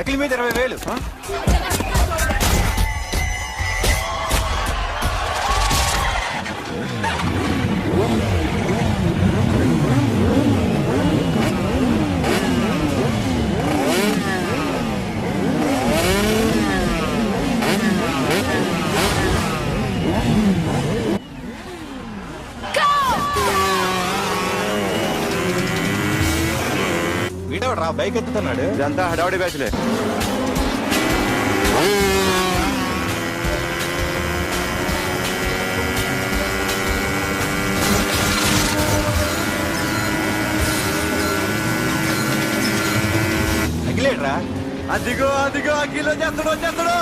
అఖిల్ మీద 20,000. వీడవరా బైక్ ఎత్తుతున్నాడు? ఇదంతా హడావడి బ్యాచ్లే. అఖిలేట్రా? అదిగో అదిగో అఖిల్ వచ్చేస్తాడు.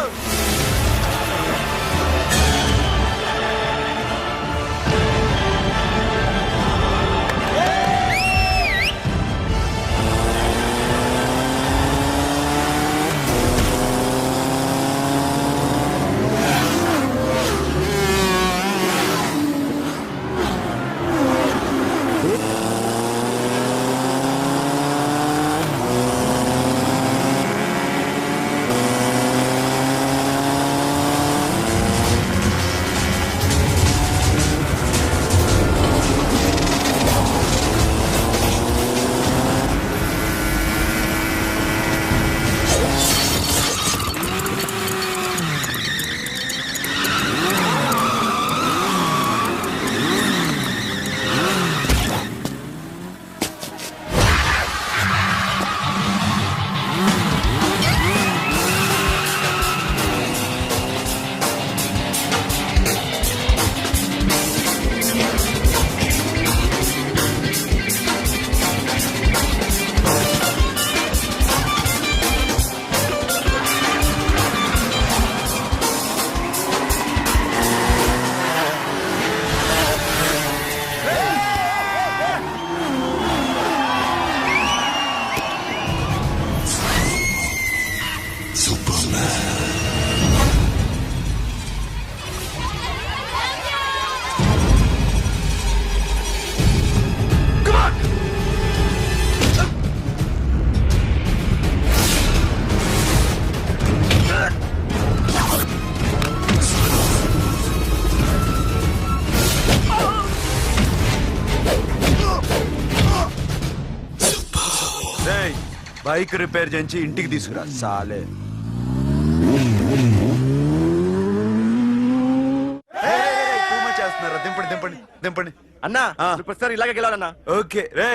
బైక్ రిపేర్ చేయించి ఇంటికి తీసుకురా సాలే. చేస్తున్నారా? దింపండి అన్నా. ప్రతిసారి ఇలాగే గెలవాలన్నా. ఓకే రే,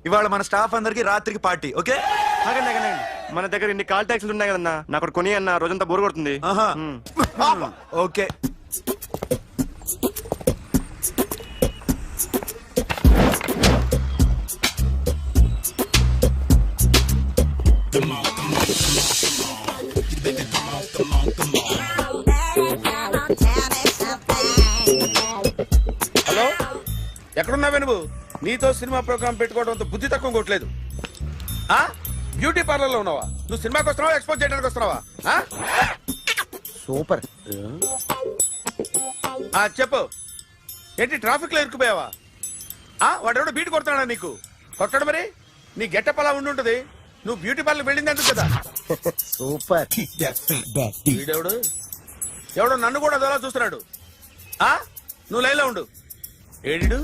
ఇవాళ మన స్టాఫ్ అందరికి రాత్రికి పార్టీ. ఓకే మన దగ్గర ఇన్ని కాల్ ట్యాక్సీలు ఉన్నాయి కదన్నా, నాకు కొని అన్న రోజంతా బోర్ కొడుతుంది. ఓకే హలో, ఎక్కడున్నావే నువ్వు? నీతో సినిమా ప్రోగ్రామ్ పెట్టుకోవడంతో బుద్ధి తక్కువ కొట్టలేదు. బ్యూటీ పార్లర్ లో ఉన్నావా? నువ్వు సినిమాకి వస్తున్నావా, ఎక్స్పోజ్ చేయడానికి వస్తున్నావా? సూపర్. చెప్పు, ఏంటి ట్రాఫిక్ లో ఇరుక్కుపోయావా? వాడెవడో బీట్ కొడతాడా నీకు? కొట్టడు మరి. నీ గెట్టప్ అలా ఉండుంటది. నువ్వు బ్యూటీ పార్లర్ వెళ్ళింది ఎందుకు కదా? సూపర్. వీడెవడు? ఎవడో నన్ను కూడా అదోలా చూస్తున్నాడు. నువ్వు లైన్లో ఉండు. ఏడు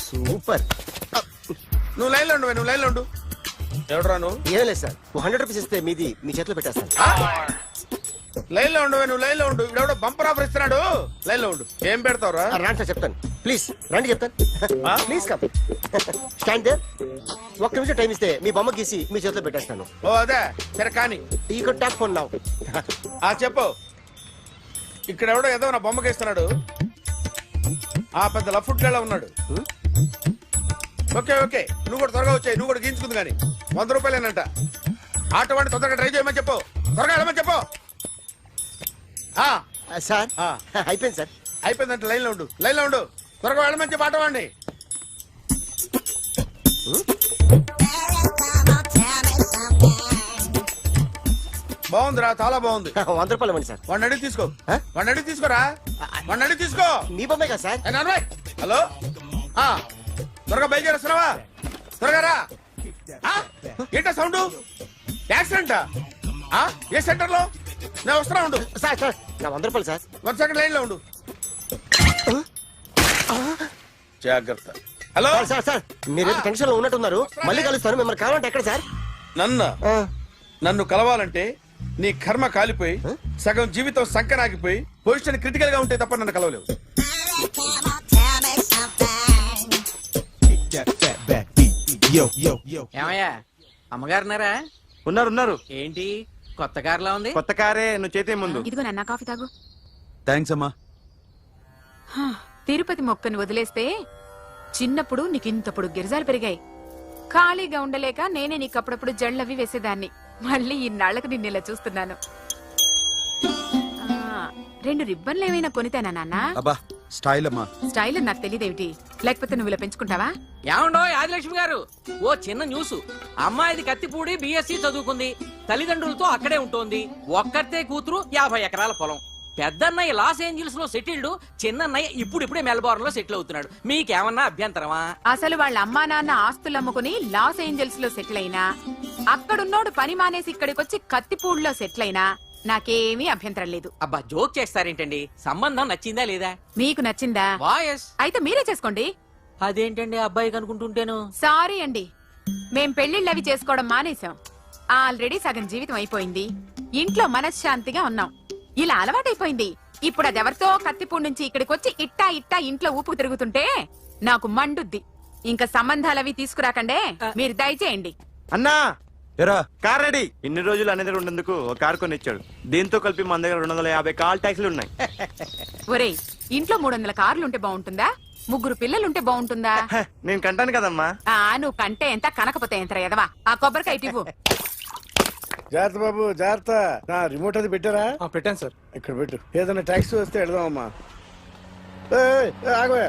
సూపర్. నువ్వు లైన్లో ఉండు. ఎవడరా నువ్వు? ఏం లేదు సార్, 100 రూపీస్ ఇస్తే మీది మీ చేతిలో పెట్టేస్తాను. లైన్లో ఉండు. ఇవిడెవడో బంపర్ ఆఫర్ ఇస్తున్నాడు. లైన్లో ఉండు. ఏం పెడతావురా? రాండి సార్, చెప్తాను. ప్లీజ్ రండి, చెప్తాను. Please come. Stand there. 1 నిమిషం టైం ఇస్తే మీ బొమ్మ గీసి మీ చేతిలో పెట్టేస్తాను. ఓ అదే సరే కానీ. ఈ కుడ్ టాక్ ఫోన్ నౌ. చెప్పు. ఇక్కడ ఎవడో ఏదో నా బొమ్మకి ఇస్తున్నాడు. పెద్ద లఫుట్ గేళ ఉన్నాడు. ఓకే నువ్వు కూడా త్వరగా వచ్చాయి. నువ్వు కూడా గీంచుకుంది కానీ 100 రూపాయలేనంట. ఆటో వాడిని తొందరగా ట్రై చేయమని చెప్పు. త్వరగా వెళ్ళమని చెప్పు. సార్ అయిపోయింది సార్. అయిపోయిందంటే లైన్లో ఉండు. త్వరగా వెళ్ళమని చెప్పు ఆటో వాడిని. బాగుందిరా, చాలా బాగుంది. 100 రూపాయలు ఇవ్వండి సార్. వాడిని అడిగి తీసుకోరా. వాడిని అడిగి తీసుకో. మీ బొమ్మే కదా సార్. హలో, త్వరగా బయలుదేరేస్తున్నావా? త్వరగా రా. ఏంటా సౌండ్? యాక్సిడెంటా? ఏ సెంటర్ లో? నేను వస్తున్నా ఉండు. సార్ సార్ నా 100 రూపాయలు సార్. 1 సెకండ్ లైన్ లో ఉండు. జాగ్రత్త. హలో సార్ సార్ సార్ మీరేదో టెన్షన్ లో ఉన్నట్టున్నారు. మళ్ళీ కలుస్తాను. మిమ్మల్ని కావాలంటే ఎక్కడ సార్? నన్ను కలవాలంటే నీ కర్మ కాలిపోయి సగం జీవితం సంకనాగిపోయి పొజిషన్ క్రిటికల్ గా ఉంటే తప్ప నన్ను కలవలేవు. ఏమయ్యా అమ్మగారున్నారా? ఉన్నారు. ఏంటి కొత్త కారులా ఉంది? కొత్త కారే, నువ్వు చేతే ముందు. ఇదిగో నాన్న కాఫీ తాగు. థ్యాంక్స్ అమ్మా. తిరుపతి మొక్కను వదిలేస్తే చిన్నప్పుడు నీకింతప్పుడు గిరిజాలు పెరిగాయి. ఖాళీగా ఉండలేక నేనే నీకు అప్పుడప్పుడు జళ్ళవి వేసేదాన్ని. మళ్ళీ ఇన్నాళ్లకు నిన్ను ఇలా చూస్తున్నాను. 2 రిబ్బన్లు ఏమైనా కొనితేనా నాన్న? అబ్బా స్టైల్ అమ్మా. స్టైల్ అని నాకు తెలియదేమిటి? లేకపోతే నువ్వు ఇలా పెంచుకుంటావా? ఏమండో ఆదిలక్ష్మి గారు, ఓ చిన్న న్యూస్. అమ్మాయిది కత్తిపూడి BSc చదువుకుంది. తల్లిదండ్రులతో అక్కడే ఉంటోంది. ఒక్కరితే కూతురు, 50 ఎకరాల పొలం. పెద్దన్నయ్య లాస్ ఏంజల్స్ లో సెటిల్డ్, చిన్నన్నయ్య ఇప్పుడిప్పుడే మెల్బోర్న్ లో సెటిల్ అవుతున్నాడు. మీకేమన్నా అభ్యంతరమా? అసలు వాళ్ళ అమ్మా నాన్న ఆస్తులు అమ్ముకుని లాస్ ఏంజల్స్ లో సెటిల్ అయినా, అక్కడున్నోడు పని మానేసి ఇక్కడికొచ్చి కత్తిపూడిలో సెటిల్ అయినా నాకేమీ అభ్యంతరం లేదు. అబ్బా జోక్ చేస్తారేంటండి? సంబంధం నచ్చిందా లేదా? మీకు నచ్చిందా? వాయస్ అయితే మీరే చేసుకోండి. అదేంటండి అబ్బాయికి అనుకుంటుంటేను? సారీ అండి, మేం పెళ్లిళ్ళు అవి చేసుకోవడం మానేశాం. ఆల్రెడీ సగం జీవితం అయిపోయింది. ఇంట్లో మనశ్శాంతిగా ఉన్నాం. ఇలా అలవాటైపోయింది. ఇప్పుడు అదెవరితో కత్తిపూడి నుంచి ఇక్కడికి వచ్చి ఇట్టా ఇంట్లో ఊపుకు తిరుగుతుంటే నాకు మండుద్ది. ఇంకా సంబంధాలవి తీసుకురాకండే, మీరు దయచేయండి. అన్నా ఎరా కార్ రెడీ. ఇన్ని రోజులు అనే దగ్గర ఉండేందుకు ఒక కార్ కొని ఇచ్చాడు. దీంతో కలిపి మన దగ్గర 250 కాల్ ట్యాక్సీలు ఉన్నాయి. ఒరేయ్, ఇంట్లో 300 కార్లుంటే బాగుంటుందా? 3 పిల్లలుంటే బాగుంటుందా? నేను కంటాను కదమ్మా. నువ్వు కంటే ఎంత కనకపోతే ఎంత ఎదవా. ఆ కొబ్బరికాయ ఇవ్వు. జాగ్రత్త బాబు జాగ్రత్త. నా రిమోట్ అది పెట్టారా? పెట్టాను సార్. ఇక్కడ పెట్టు. ఏదైనా ట్యాక్సీ వస్తే వెళదామమ్మా. ఆగవే.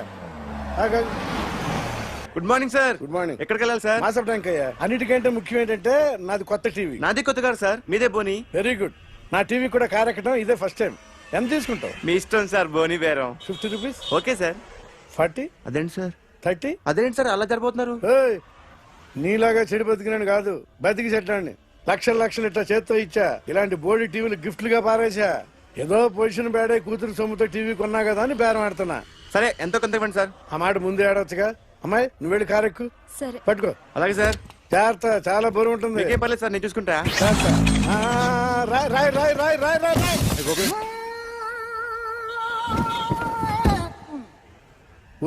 Good morning sir. Good morning. ఎక్కడికి వెళ్ళాలి సార్? మాసప్ ట్యాంక్ అయ్యా. అన్నిటికంటే ముఖ్యం ఏంటంటే నాది కొత్త టీవీ. నాది కొత్త కారు సార్, మీదే బోని. Very good. నా టీవీ కూడా కార్ ఎక్కడం ఇదే ఫస్ట్ టైం. ఎంత తీసుకుంటావు? మీ ఇష్టం సార్, బోని బేరం. 50 రూపీస్. Okay sir. 40. అదేంటి సార్? 30. అదేంటి సార్ అలా జరిపోతున్నారు? నీలాగా చెడు బతికినాను కాదు, బతికి చెట్లాండి. లక్షలు ఇట్లా చేత్తో ఇచ్చా. ఇలాంటి బోర్డు టీవీలు గిఫ్ట్లుగా పారేసా. ఏదో పొజిషన్ బేడే కూతురు సొమ్ముతో టీవీ కొన్నా కదా అని బేరం ఆడుతున్నా. సరే ఎంతో కొంత ఇవ్వండి సార్. ఆ మాట ముందే ఆడవచ్చుగా. అమ్మాయి నువ్వు వెళ్ళి కారు ఎక్కు. సరే పట్టుకో. అలాగే సార్. జాగ్రత్త, చాలా బరువు ఉంటుంది. మీకేం పర్లేదు సార్, నేను చూసుకుంటా. రాయ్.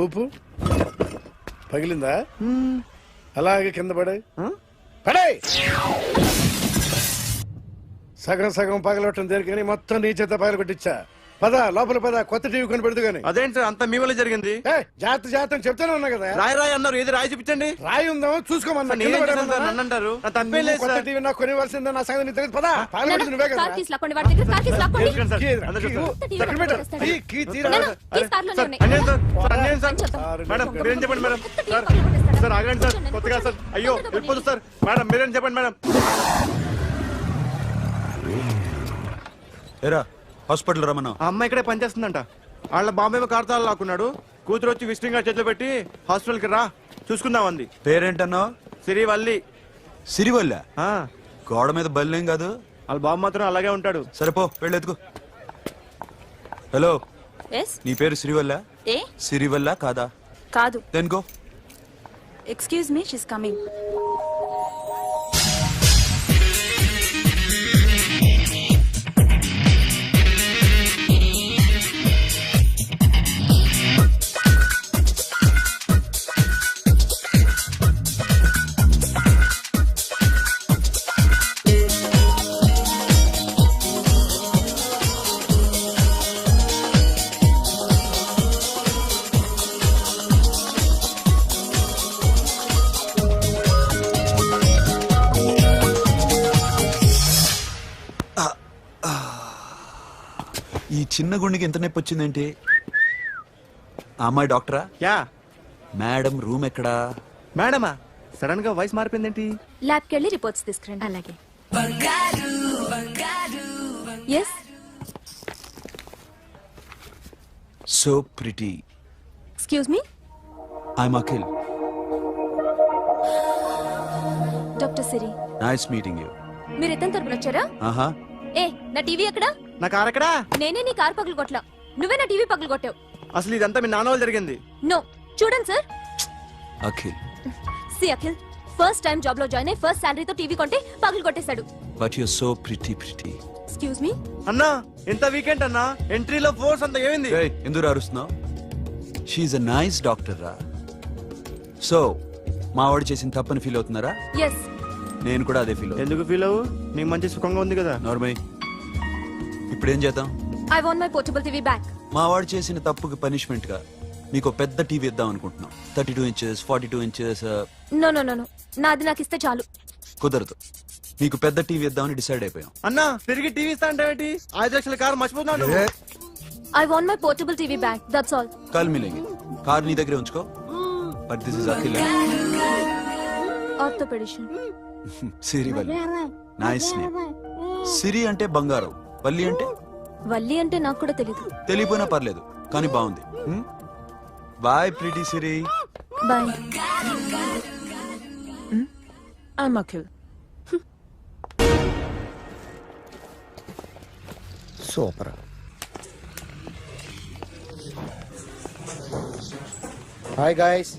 ఊపు పగిలిందా? అలాగే కింద పడే. సగం పగలవటం దేనికని మొత్తం నీ చేత పగల కొట్టించా. పద లోపల పద, కొత్త టీవీ కొని పెడదు గాని. అదేంటి సార్ అంత మీ వల్ల జరిగింది? జాగ్రత్త చెప్తానే ఉన్నా కదా. రాయి అన్నారు, ఏది రాయి చూపించండి. రాయి ఉందా చూసుకోమన్నా. నన్ను అంటారు, తప్పేం లేదు కొత్త సార్. టీవీ నాకు కొనివ్వాల్సిందే. నా సంగతి నీకు తెలియదు. పద పగలగొట్టింది నువ్వే కదా. కార్ తీసుకోండి, వాడి దగ్గర కార్ తీసుకోండి. మేడం మీరేం చెప్పండి మేడం. సార్ ఆగండి సార్, కొత్తగా సార్. అయ్యో వెళ్ళిపోతుంది సార్. మేడం మీరేం చెప్పండి మేడం. ఎరా హాస్పిటల్ రమ్మన్నా. ఆ అమ్మాయి ఇక్కడే పనిచేస్తుందంట. వాళ్ళ బాంబేమో కార్తాలు లాక్కున్నాడు. కూతురు వచ్చి విజిటింగ్ కార్డ్ చేతిలో పెట్టి హాస్పిటల్కి రా చూసుకుందాం అంది. పేరేంటన్నావు? సిరివల్లి. సిరివల్ల? ఆ, గోడ మీద బల్లేం కాదు. వాళ్ళ బాబు మాత్రం అలాగే ఉంటాడు. సరిపో వెళ్ళెత్తుకు. Hello, Yes? నీ పేరు సిరివల్ల? ఏ? సిరివల్ల కాదా? కాదు. Then go. Excuse me, she's coming. ఈ చిన్న గుండెకి ఎంత నొప్పి వచ్చిందేంటి? ఆ అమ్మాయి డాక్టరా? యా. మేడం రూమ్ ఎక్కడా? మేడమా సడన్ గా వాయిస్ మారిపోయిందేంటి? ల్యాబ్కి వెళ్ళి రిపోర్ట్స్ తీసుకురండి. అలాగే. Yes. So pretty. Excuse me. I'm Akhil. Doctor Siri. Nice meeting you. మీరు ఎత్తని తరపున వచ్చారా? ఆహా. ఏ నా టీవీ ఎక్కడా? నా కార్ ఎక్కడా? నేనే నీ కారు పగలు కొట్టలా, నువ్వే నా టీవీ పగలు కొట్టావు. అసలు ఇదంతా మీ నాన్న వాళ్ళు జరిగింది. నో, చూడండి సార్. అఖిల్, సి అఖిల్, ఫస్ట్ టైం జాబ్ లో జాయిన్ అయ్యి ఫస్ట్ శాలరీతో టీవీ కొంటే పగలు కొట్టేశాడు. But you so pretty. Excuse me. అన్నా ఎంత వీకెండ్ అన్నా, ఎంట్రీలో ఫోర్స్ అంత ఏమైంది? ఎందుకు అరుస్తున్నావు? షీఈ్ అ నైస్ డాక్టర్ రా. సో మా వాడు చేసిన తప్పని ఫీల్ అవుతున్నారా? ఎస్. నేను కూడా అదే ఫీల్ అవుతున్నా. ఎందుకు ఫీల్ అవ్వు, నీకు మంచి సుఖంగా ఉంది కదా. నార్మల్. ఇప్పుడు ఏం చేద్దాం? I want my portable TV back. మా వాడు చేసిన తప్పుకి పనిష్మెంట్ గా మీకు పెద్ద టీవీ ఇద్దాం అనుకుంటున్నాం. 32 inches, 42 inches. No no no no, నాది నాకు ఇస్తే చాలు. కుదరదు. మీకు పెద్ద టీవీ ఇద్దామని డిసైడ్ అయిపోయాం. అన్నా తిరిగి టీవీ ఇస్తా అంటే 5 లక్షల కారు మర్చిపోతున్నాడు. I want my portable TV back, that's all. కల్ మిలేంగే. కార్ నీ దగ్గరే ఉంచుకో. But this is Akhil. Orthopedician. Siri Valli. Nice name. Siri అంటే బంగారం, వల్లి అంటే? వల్లి అంటే నాకు కూడా తెలీదు. తెలియపోయినా పర్లేదు, కానీ బాగుంది. Bye pretty Siri. Bye. I'm Akhil. Super. Hi guys.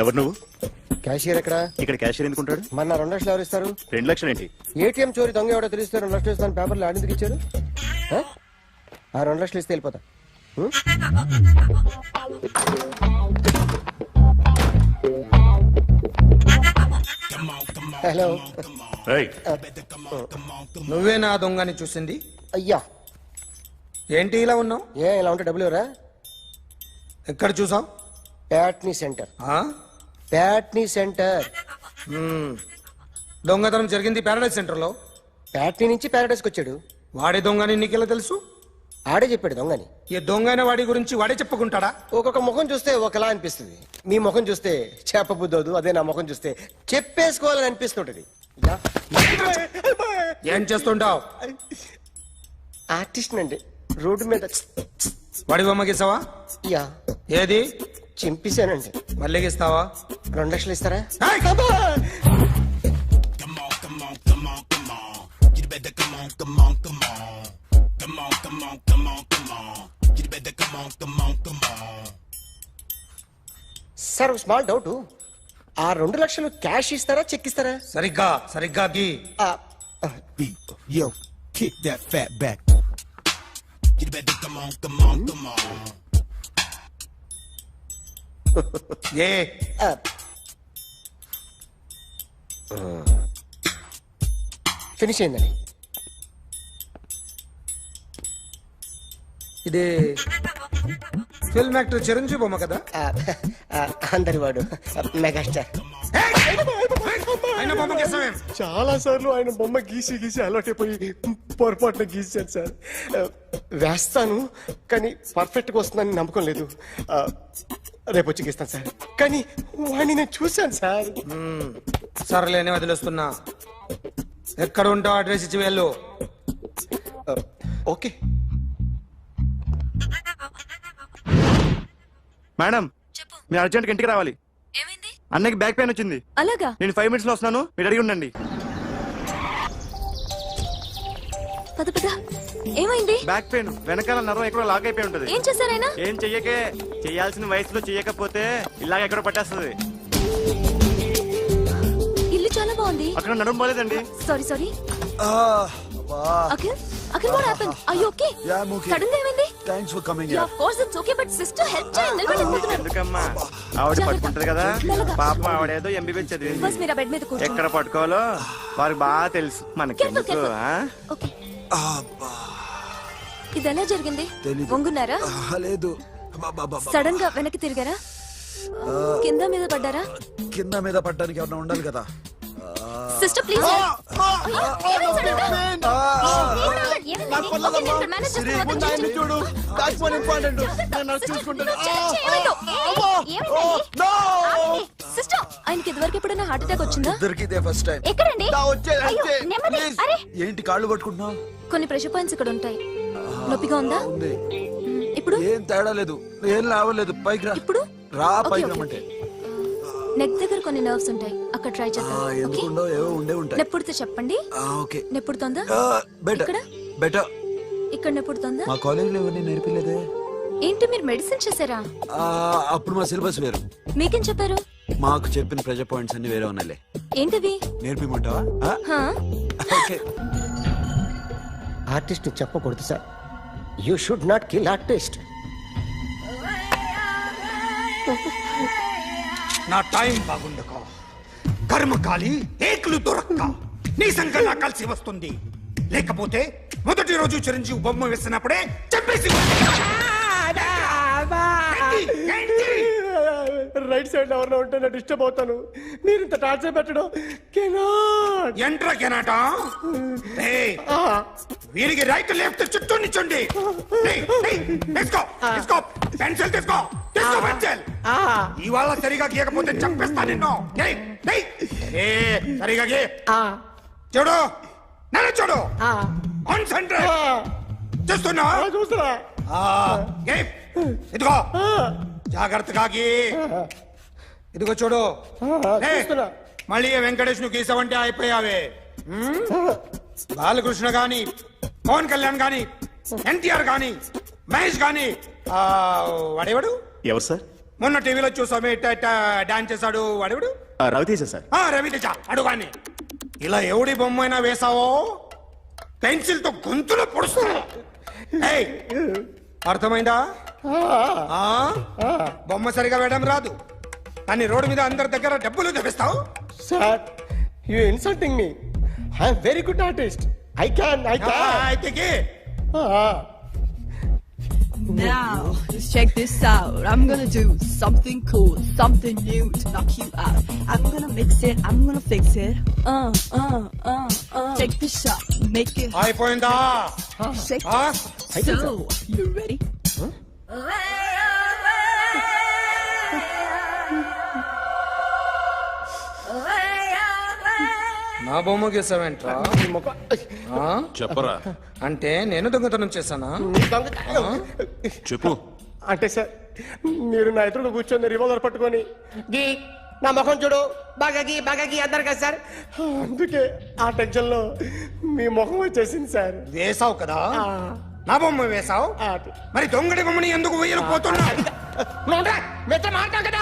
ఎవరు నువ్వు? క్యాషియర్ ఎక్కడ? ఇక్కడ క్యాషియర్ ఎందుకుంటాడు? మన 2 లక్షలు ఎవరు ఇస్తారు? 2 లక్షలు ఏంటి? ఏటీఎం చోరీ దొంగ ఎవడో తెలిస్తే 2 లక్షలు ఇస్తాను పేపర్లు ఆడిందుకు ఇచ్చారు. ఆ 2 లక్షలు ఇస్తే వెళ్ళిపోతా. హలో. నువ్వే నా దొంగని చూసింది? అయ్యా ఏంటి ఇలా ఉన్నావు? ఇలా ఉంటే డబ్బులు ఎవరా? ఎక్కడ చూసావు? ప్యాట్నీ సెంటర్. ప్యాట్నీ సెంటర్. దొంగతనం జరిగింది ప్యారడైజ్ సెంటర్ లో. ప్యాట్నీ నుంచి ప్యారడైజ్కి వచ్చాడు. వాడే దొంగని నీకెలా తెలుసు? ఆడే చెప్పాడు దొంగని. ఈ దొంగైన వాడి గురించి వాడే చెప్పుకుంటాడా? ఒక్కొక్క ముఖం చూస్తే ఒకలా అనిపిస్తుంది. మీ ముఖం చూస్తే చెప్పబుద్దోదు, అదే నా ముఖం చూస్తే చెప్పేసుకోవాలని అనిపిస్తుంటది. ఏం చేస్తుంటావు? ఆర్టిస్ట్ అండి. రోడ్డు మీద వాడి బొమ్మ గీసావా? యా. ఏది? చింపేశానండి. మళ్ళీ గీస్తావా? 2 లక్షలు ఇస్తారా? సార్ ఒక స్మాల్ డౌట్. ఆ 2 లక్షలు క్యాష్ ఇస్తారా చెక్ ఇస్తారా? సరిగ్గా గీ. Yo, kick that fat back. You better come on. A finish అయిందండి. ఇది ఫిల్మ్ యాక్టర్ చిరంజీవి బొమ్మ కదా? అందరి వాడు మెగాస్టార్. ఆయన బొమ్మ గీసావేం? చాలా సార్లు ఆయన బొమ్మ గీసి అలవాటైపోయి పొరపాటున గీసాను సార్. వేస్తాను కానీ పర్ఫెక్ట్ గా వస్తుందని నమ్మకం లేదు. రేపు వచ్చి గీస్తాను సార్. కానీ వాడిని నేను చూశాను సార్. సర్లేని వదిలేస్తున్నా. ఎక్కడ ఉంటావు అడ్రస్ ఇచ్చి వెళ్ళు. ఓకే మేడం, మీరు అర్జెంట్గా ఇంటికి రావాలి. అన్నకి బ్యాక్ పెయిన్ వచ్చింది. అలాగా? నేను 5 minutes లో వస్తున్నాను, మీరు అడిగి ఉండండి. పద పద. ఏమైంది? బ్యాక్ పెయిన్, వెనకాల నరం ఎక్కడో లాక్ అయిపోయి ఉంటది. ఏం చేశారైనా? ఏం చెయ్యకే, చెయ్యాల్సిన వయసులో చెయ్యకపోతే ఇలాగ ఎక్కడో పట్టేస్తుంది. ఇల్లు చాలా బాగుంది. అక్కడ నడుము పోలేదండి. Sorry. Akhil, what happened? Are you okay? Yeah, I'm okay. Sudden గా ఏమైంది? Thanks for coming. Yeah, of course it's okay, but sister help చేయండి. నిలబడలేకపోతున్నాను. ఎందుకమ్మా, ఆవిడ పట్టుకుంటది కదా. పాపం ఆవిడేదో ఎంబీబీఎస్ చదివింది. బస్ మీరు బెడ్ మీద కూర్చోండి. ఎక్కడ పట్టుకోవాలో వారికి బాగా తెలుసు. మనకెందుకు? ఓకే. ఇది ఎలా జరిగింది? వంగున్నారా? లేదు. సడన్ గా వెనక్కి తిరిగారా? కింద మీద పడ్డారా? కింద మీద పడ్డానికి ఎవరైనా ఉండాలి కదా. Sister please. చూడు, బ్యాక్ పెయిన్ ఇంపార్టెంట్. నేను చూసుకుంటాను. సిస్టర్, ఆయనకి ఇదివరకు ఎప్పుడైనా హార్ట్ అటాక్ వచ్చిందా? ఇదే ఫస్ట్ టైం. ఎక్కడండి? ఏంటి కాళ్ళు పట్టుకుంటున్నావు? కొన్ని ప్రెషర్ పాయింట్స్ ఇక్కడ ఉంటాయి. నొప్పిగా ఉందా? ఉంది. ఇప్పుడు ఏం తేడా లేదు, ఏం లావలేదు. పైకి రా. ఇప్పుడు రా, పైకి రమ్మంటే. నెక్ దగ్గర కొన్ని నర్వ్స్ ఉంటాయి, అక్కడ ట్రై చేద్దాం. ఓకే? ఎందుకుండో ఏవో ఉండే ఉంటాయి. నెప్పుడుతో చెప్పండి. ఓకే నెప్పుడుతోందా? బెటర్ ఇక్కడ? బెటర్. ఇక్కడ నెప్పుడుతోందా? మా కాలేజీలో ఎవరిని నేర్పిలేదే. ఏంటి మీరు మెడిసిన్ చేశారా? అప్పుడు మా సిలబస్ వేరు. మీకేం చెప్పారు? మాకు చెప్పిన ప్రెజర్ పాయింట్స్ అన్ని వేరే ఉన్నాయిలే. ఏంటివి? నేర్పిమంటావా? హా? ఓకే. ఆర్టిస్ట్ చెప్పకూడదు sir. You should not kill artist. నా టైం బాగుండక కర్మకాలి ఏకులు దొరక్క నీ సంకల్లా కలిసి వస్తుంది. లేకపోతే మొదటి రోజు చిరంజీవి బొమ్మ వేసినప్పుడే చెప్పేసి రైట్ సైడ్ ఎవరిలో ఉంటే నేను డిస్టర్బ్ అవుతాను. మీరు ఇంత టార్చర్ పెట్టడం కెనాట్. ఎంట్రా కెనాట. వీరికి రైట్ లెఫ్ట్ చుట్టూ నిచ్చండి. తీసుకో తీసుకో పెన్సిల్ తీసుకో తీసుకో పెన్సిల్. ఇవాళ సరిగా గీయకపోతే చంపేస్తా నిన్ను. సరిగా గీ. చూడు నన్ను చూడు. కాన్సంట్రేట్ చూస్తున్నా. చూస్తున్నా. ఇదిగో జాగ్రత్తగా గీ. ఇదిగో చూడు. చూస్తున్నా. మళ్ళీ వెంకటేష్ ను గీసావంటే అయిపోయావే. బాలకృష్ణ గాని పవన్ కళ్యాణ్ గాని ఎన్టీఆర్ గాని మహేష్ గాని వాడేవాడు ఎవరు సార్? మొన్న టీవీలో చూసామే డాన్స్ చేశాడు వాడేవాడు? రవితేజ సార్. రవితేజ అడుగాని. ఇలా ఎవడి బొమ్మ అయినా వేసావో పెన్సిల్ తో గొంతులో పొడుస్తావు. అర్థమైందా? బొమ్మ సరిగా వేయడం రాదు కానీ రోడ్డు మీద అందరి దగ్గర డబ్బులు తెప్పిస్తావు. Sir you insulting me. I'm very good artist. I can. అయితే Now, just check this out. I'm gonna do something cool, something new to knock you out. I'm gonna mix it, I'm gonna fix it. Take this shot, make it అయిపోయిందా? shake. So, you ready? నా బొమ్మ గీసావేంట్రా? చెప్పరా. అంటే నేను దొంగతనం చేశానా? చెప్పు. అంటే సార్ మీరు నా ఎదురు కూర్చొని రివాల్వర్ పట్టుకొని గీ నా ముఖం చూడు బాగా గీ అన్నారు కదా సార్. అందుకే ఆ టెన్షన్ లో మీ ముఖం వచ్చేసింది సార్. వేసావు కదా నా బొమ్మ వేసావు. మరి దొంగడి బొమ్మని ఎందుకు వేయలు పోతున్నా? మాట్లాడు కదా.